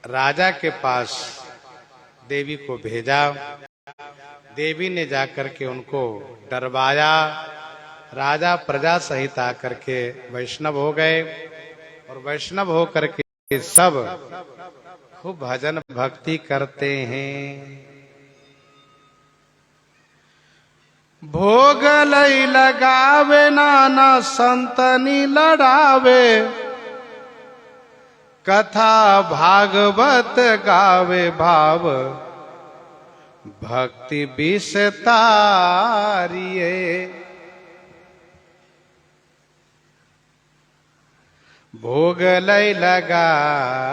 राजा के पास देवी को भेजा। देवी ने जाकर के उनको डरवाया। राजा प्रजा सहित आकर के वैष्णव हो गए और वैष्णव होकर के सब खूब भजन भक्ति करते हैं। भोग लई लगावे नाना संतनी लड़ावे, कथा भागवत गावे भाव भक्ति विस्तारिये। भोग लई लगावे,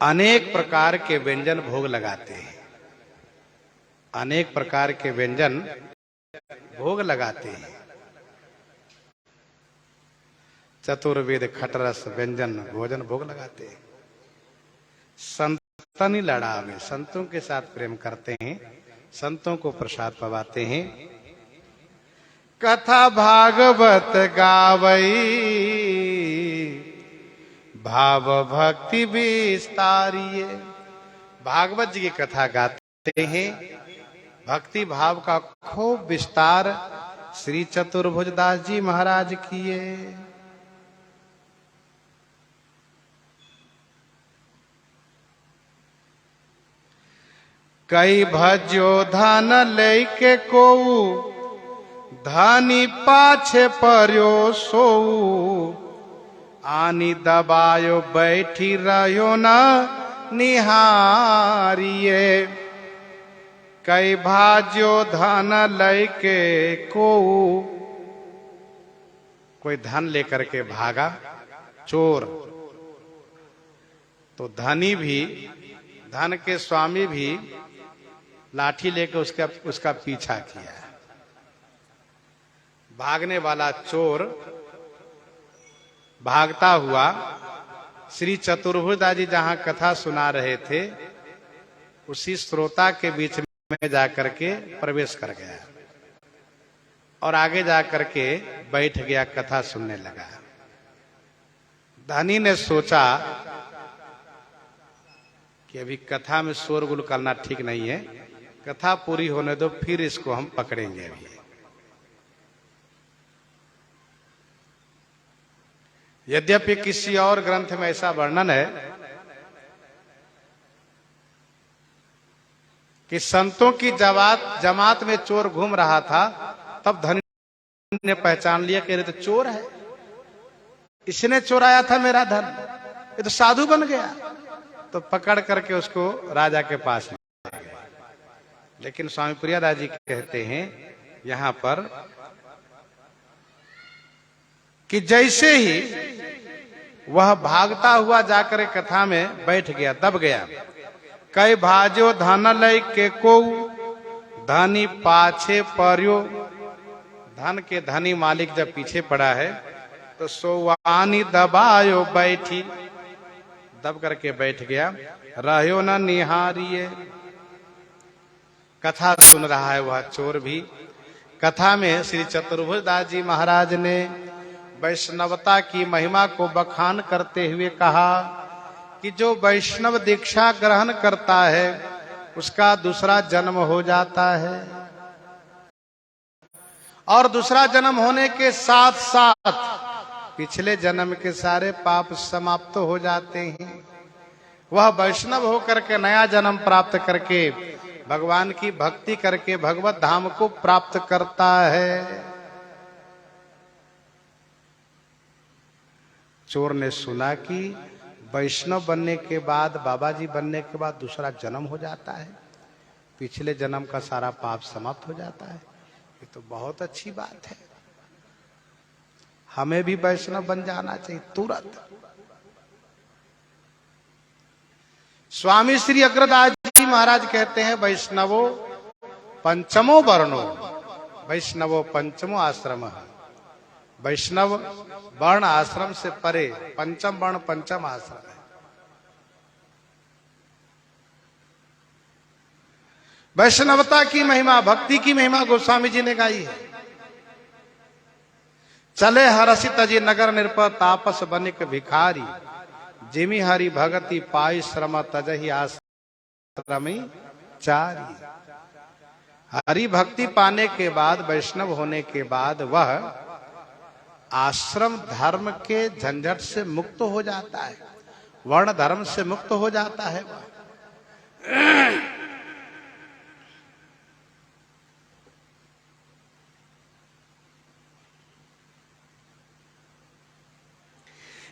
अनेक प्रकार के व्यंजन भोग लगाते हैं। अनेक प्रकार के व्यंजन भोग लगाते हैं। चतुर्वेद खटरस व्यंजन भोजन भोग लगाते हैं। संतनी लड़ावे, संतों के साथ प्रेम करते हैं, संतों को प्रसाद पवाते हैं। कथा भागवत गावई भाव भक्ति विस्तारिये। भागवत जी की कथा गाते हैं, भक्ति भाव का खूब विस्तार श्री चतुर्भुजदास जी महाराज किए। कई भज्यो धन लेके को धनी पाछे पर्यो सोऊ, आनी दबायो बैठी रहो न निहारिये। कई भाज्यो धन लेके कोई धन लेकर के भागा चोर, तो धनी भी, धन के स्वामी भी लाठी लेकर उसका पीछा किया। भागने वाला चोर भागता हुआ श्री चतुर्भुजदास जी जहां कथा सुना रहे थे उसी श्रोता के बीच में जाकर के प्रवेश कर गया और आगे जाकर के बैठ गया, कथा सुनने लगा। धनी ने सोचा कि अभी कथा में शोरगुल करना ठीक नहीं है, कथा पूरी होने दो, फिर इसको हम पकड़ेंगे। अभी यद्यपि किसी और ग्रंथ में ऐसा वर्णन है कि संतों की जमात में चोर घूम रहा था, तब धनी ने पहचान लिया कि ये तो चोर है, इसने चुराया था मेरा धन, ये तो साधु बन गया। तो पकड़ करके उसको राजा के पास ले गए। लेकिन स्वामी प्रियादास जी कहते हैं यहां पर कि जैसे ही वह भागता हुआ जाकर कथा में बैठ गया, दब गया। कई भाजो धन लय के को धनी पाछे पर्यो, धन के धनी मालिक जब पीछे पड़ा है तो सोवानी दबायो बैठी, दब करके बैठ गया। रहो न निहारिये, कथा सुन रहा है वह चोर भी। कथा में श्री चतुर्भुजदास जी महाराज ने वैष्णवता की महिमा को बखान करते हुए कहा कि जो वैष्णव दीक्षा ग्रहण करता है उसका दूसरा जन्म हो जाता है, और दूसरा जन्म होने के साथ साथ पिछले जन्म के सारे पाप समाप्त हो जाते हैं। वह वैष्णव होकर के नया जन्म प्राप्त करके भगवान की भक्ति करके भगवत धाम को प्राप्त करता है। चोर ने सुना कि वैष्णव बनने के बाद, बाबा जी बनने के बाद दूसरा जन्म हो जाता है, पिछले जन्म का सारा पाप समाप्त हो जाता है। ये तो बहुत अच्छी बात है, हमें भी वैष्णव बन जाना चाहिए तुरंत। स्वामी श्री अग्रदास जी महाराज कहते हैं वैष्णवो पंचमो वर्णो, वैष्णवो पंचमो आश्रम। वैष्णव वर्ण आश्रम से परे पंचम वर्ण पंचम आश्रम है। वैष्णवता की महिमा, भक्ति की महिमा गोस्वामी जी ने गाई है। चले हरसि तजी नगर निरप तापस बनिक भिखारी, जिमि हरि भगति पाई श्रम तजहि आश्रमी चारी। हरि भक्ति पाने के बाद, वैष्णव होने के बाद वह आश्रम धर्म के झंझट से मुक्त हो जाता है, वर्ण धर्म से मुक्त हो जाता है वह।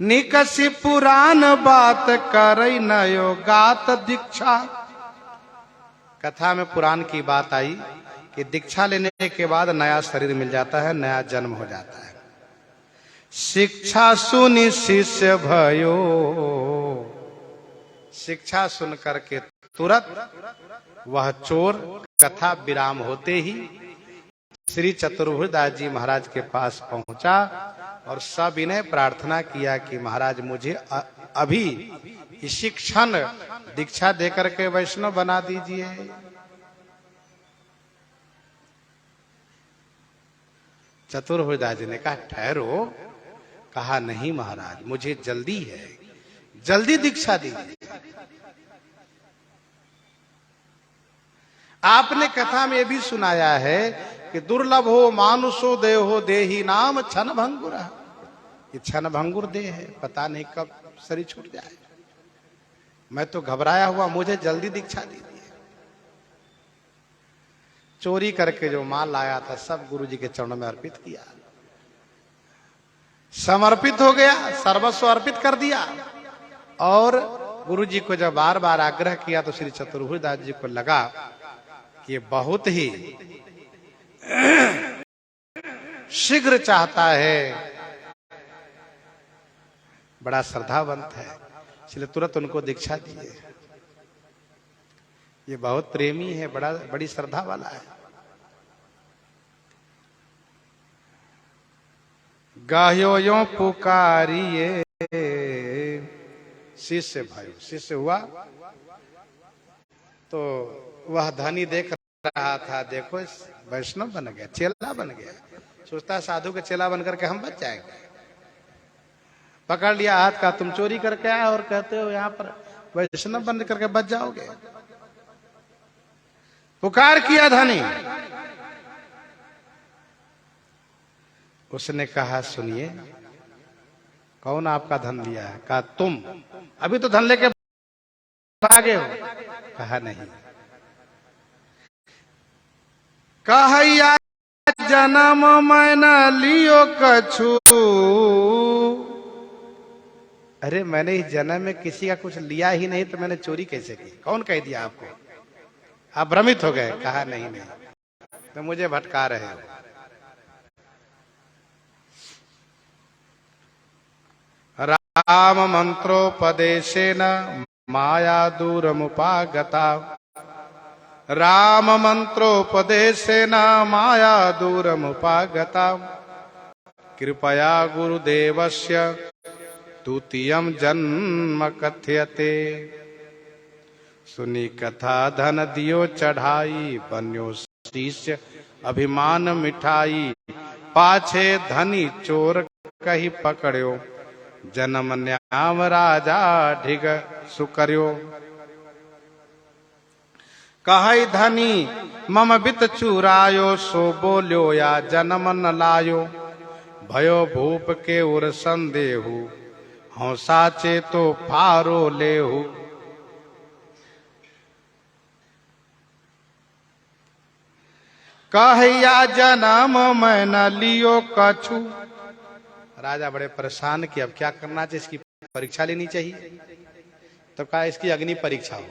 निकसी पुराण बात करई नयो गात दीक्षा। कथा में पुराण की बात आई कि दीक्षा लेने के बाद नया शरीर मिल जाता है, नया जन्म हो जाता है। शिक्षा सुनि शिष्य भयो, शिक्षा सुन करके तुरंत वह चोर कथा विराम होते ही श्री चतुर्भुजदास जी महाराज के पास पहुंचा और सविनय प्रार्थना किया कि महाराज मुझे अभी इसी क्षण दीक्षा देकर के वैष्णव बना दीजिए। चतुर्भुजदास जी ने कहा ठहरो। कहा नहीं महाराज, मुझे जल्दी है, जल्दी दीक्षा दीजिए। आपने कथा में भी सुनाया है कि दुर्लभ हो मानुषो देहो देही नाम क्षण भंगुर। ये क्षण भंगुर देह है, पता नहीं कब शरीर छूट जाए। मैं तो घबराया हुआ, मुझे जल्दी दीक्षा दीजिए। चोरी करके जो माल लाया था सब गुरुजी के चरणों में अर्पित किया, समर्पित हो गया, सर्वस्व अर्पित कर दिया। और गुरुजी को जब बार बार आग्रह किया तो श्री चतुर्भुजदास जी को लगा कि ये बहुत ही शीघ्र चाहता है, बड़ा श्रद्धावंत है, इसलिए तुरंत उनको दीक्षा दिए। ये बहुत प्रेमी है, बड़ी श्रद्धा वाला है। गाह्यो यो पुकारिए, शिष्य भाई शिष्य हुआ तो वह धनी देख रहा था, देखो वैष्णव बन गया, चेला बन गया। सोचता साधु के चेला बनकर के हम बच जाएंगे। पकड़ लिया हाथ का, तुम चोरी करके आए और कहते हो यहाँ पर वैष्णव बन करके बच जाओगे। पुकार किया धनी। उसने कहा सुनिए, कौन आपका धन लिया है? कहा तुम अभी तो धन लेके भागे हो। कहा नहीं। कहा जन्म मैं न लियो कछु। अरे मैंने इस जन्म में किसी का कुछ लिया ही नहीं तो मैंने चोरी कैसे की? कौन कह दिया आपको? आप भ्रमित हो गए। कहा नहीं नहीं, तो मुझे भटका रहे हो। राम मंत्रोपदेशेन माया दूरमुपागता। राम मंत्रोपदेशेन माया दूरमुपागता। कृपया गुरुदेवस्य द्वितीयं जन्म कथ्यते। सुनी कथा धन दियो चढ़ाई, बन्यो शिष्य अभिमान मिठाई। पाछे धनी चोर कही पकड़्यो, जन्म न्याम राजा ढिग सुकर्यो। कहै धनी मम बित चुरायो, सो बोल्यो या जन्म न लायो। भयो भूप के उर संदेहु, हूँ साचे तो फारो लेहु। कहया जन्म मैं न लियो कछु। राजा बड़े परेशान कि अब क्या करना चाहिए, इसकी परीक्षा लेनी चाहिए। तो कहा इसकी अग्नि परीक्षा हो।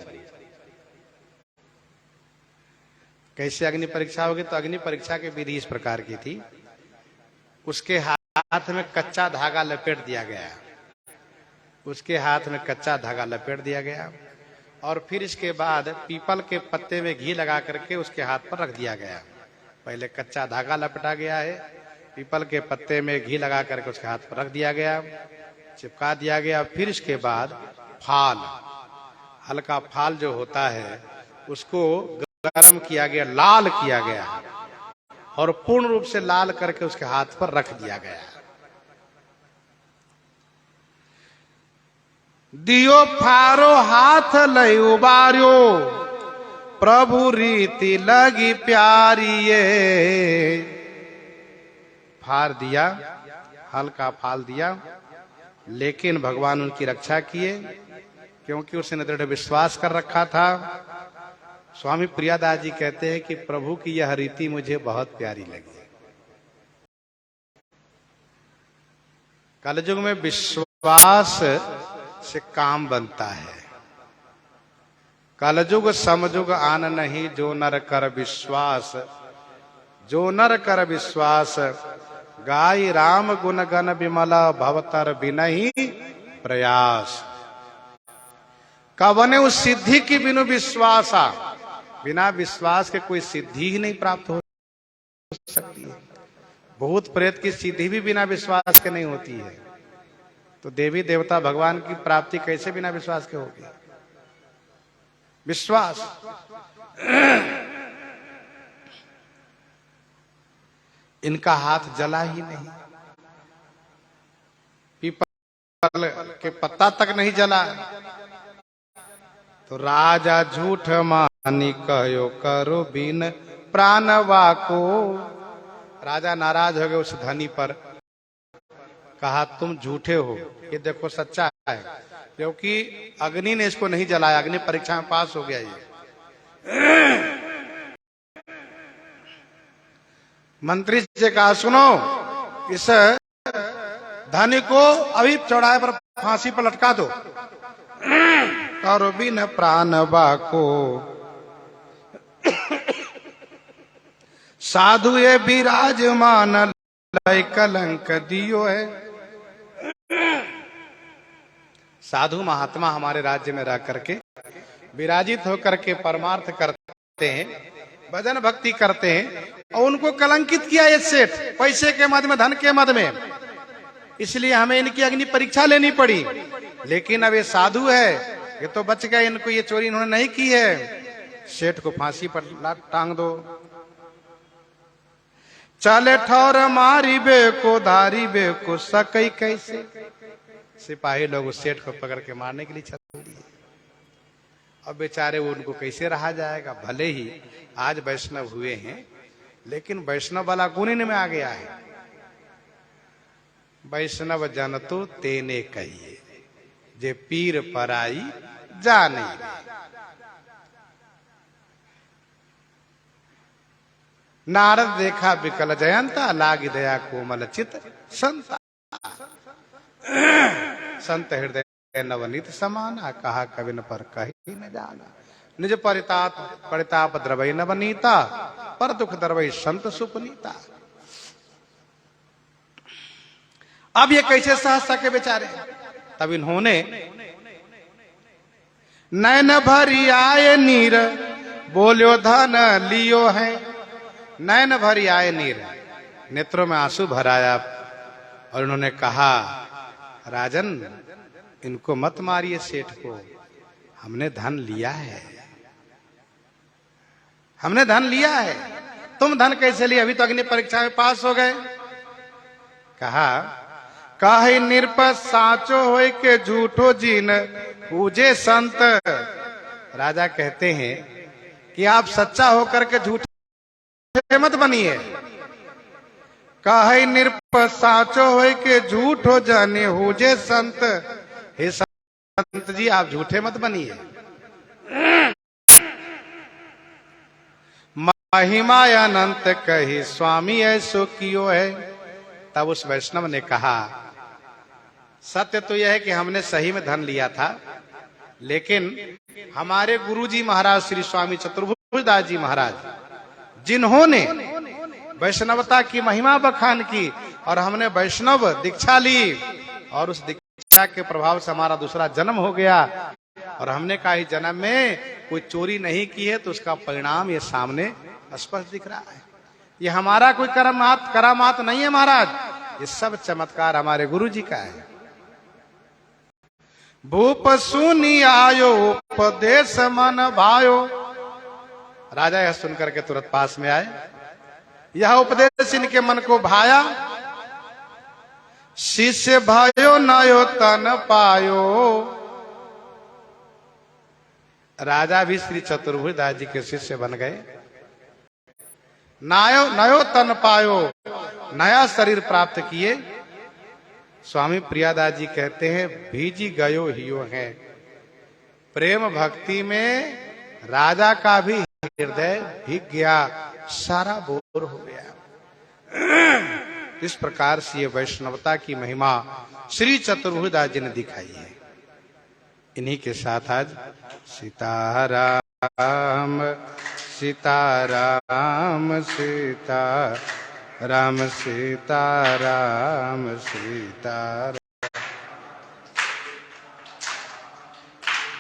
कैसे अग्नि परीक्षा होगी? तो अग्नि परीक्षा की विधि इस प्रकार की थी, उसके हाथ में कच्चा धागा लपेट दिया गया। उसके हाथ में कच्चा धागा लपेट दिया गया और फिर इसके बाद पीपल के पत्ते में घी लगा करके उसके हाथ पर रख दिया गया। पहले कच्चा धागा लपेटा गया है, पीपल के पत्ते में घी लगा करके उसके हाथ पर रख दिया गया, चिपका दिया गया। फिर इसके बाद फाल, हल्का फाल जो होता है उसको गर्म किया गया, लाल किया गया और पूर्ण रूप से लाल करके उसके हाथ पर रख दिया गया। दियो फारो हाथ लय उबार्यो, प्रभु रीति लगी प्यारिये। फार दिया, हल्का फाल दिया, लेकिन भगवान उनकी रक्षा किए, क्योंकि उसने दृढ़ विश्वास कर रखा था। स्वामी प्रियादास जी कहते हैं कि प्रभु की यह रीति मुझे बहुत प्यारी लगी। कलयुग में विश्वास से काम बनता है। कलयुग समयुग आन नहीं, जो नर कर विश्वास, जो नर कर विश्वास, गाय राम गुण गण विमला, भवतर बिनहि प्रयास। कवने उस सिद्धि की बिनु विश्वासा, बिना विश्वास के कोई सिद्धि ही नहीं प्राप्त हो सकती है। भूत प्रेत की सिद्धि भी बिना विश्वास के नहीं होती है, तो देवी देवता भगवान की प्राप्ति कैसे बिना विश्वास के होगी? विश्वास। इनका हाथ जला ही नहीं, पीपल के पत्ता तक नहीं जला, तो राजा झूठ मानी कहो करो बिन प्राणवा को। राजा नाराज हो गए उस धनी पर, कहा तुम झूठे हो, ये देखो सच्चा है, क्योंकि अग्नि ने इसको नहीं जलाया, अग्नि परीक्षा में पास हो गया ये। मंत्री से कहा सुनो, इस धनी को अभी चौराहे पर फांसी पर लटका दो, करो बिन प्राणवा को। साधु ये विराजमान लय कलंक दियो है। साधु महात्मा हमारे राज्य में रह करके विराजित होकर के परमार्थ करते हैं, भजन भक्ति करते हैं, और उनको कलंकित किया ये सेठ पैसे के मद में, धन के मद में, इसलिए हमें इनकी अग्नि परीक्षा लेनी पड़ी। लेकिन अब ये साधु है, ये तो बच गए, इनको ये चोरी इन्होंने नहीं की है, सेठ को फांसी पर टांग दो। चले ठौर मारी बे को, धारी बे को सकई कैसे। सिपाही लोग उस सेठ को पकड़ के मारने के लिए चल दिए। अब बेचारे वो उनको कैसे रहा जाएगा, भले ही आज वैष्णव हुए हैं, लेकिन वैष्णव वाला गुण इनमें आ गया है। वैष्णव जन तो तेने कहिए, जे पीर पराई जा नहीं। नारद देखा विकल जयंता, लागी दया कोमल चित संता। संत हृदय नवनीत समाना, कहा कविन पर कही न जाना। निज परिताप द्रवई नवनीता, पर दुख दरवई संत सुपनीता। अब ये कैसे सह सके बेचारे? तब इन्होंने नैन भरी आए नीर, बोलो धन लियो है। नैन भरी आए नीर, नेत्रों में आंसू भराया, और उन्होंने कहा राजन इनको मत मारिए, सेठ को, हमने धन लिया है, हमने धन लिया है। तुम धन कैसे लिए? अभी तो अग्नि परीक्षा में पास हो गए। कहा काहे निरपत साचो होय के झूठो जिन पूजे संत। राजा कहते हैं कि आप सच्चा होकर के झूठे मत बनिए। काहे निरपत साचो होय के झूठो जाने हुजे संत। हे संत जी आप झूठे मत बनिए। महिमा अनंत कही स्वामी ऐसो कियो है। तब उस वैष्णव ने कहा सत्य तो यह है कि हमने सही में धन लिया था, लेकिन हमारे गुरुजी महाराज श्री स्वामी चतुर्भुजदास जी महाराज, जिन्होंने वैष्णवता की महिमा बखान की और हमने वैष्णव दीक्षा ली, और उस दीक्षा के प्रभाव से हमारा दूसरा जन्म हो गया, और हमने कहा इस जन्म में कोई चोरी नहीं की है, तो उसका परिणाम ये सामने स्पष्ट दिख रहा है। ये हमारा कोई करामात नहीं है महाराज, ये सब चमत्कार हमारे गुरु जी का है। भूप सुनी आयो उपदेश मन भायो। राजा यह सुनकर के तुरंत पास में आए। यह उपदेश इनके मन को भाया। शिष्य भयो नयो तन पायो, राजा भी श्री चतुर्भुजदास जी के शिष्य बन गए। नयो तन पायो, नया शरीर प्राप्त किए। स्वामी प्रियादास जी कहते हैं भीजी गयो हियो है। प्रेम भक्ति में राजा का भी हृदय भीग गया, सारा बोर हो गया। इस प्रकार से ये वैष्णवता की महिमा श्री चतुर्भुजदास जी ने दिखाई है। इन्हीं के साथ आज सीताराम सीताराम सीताराम सीताराम सीताराम।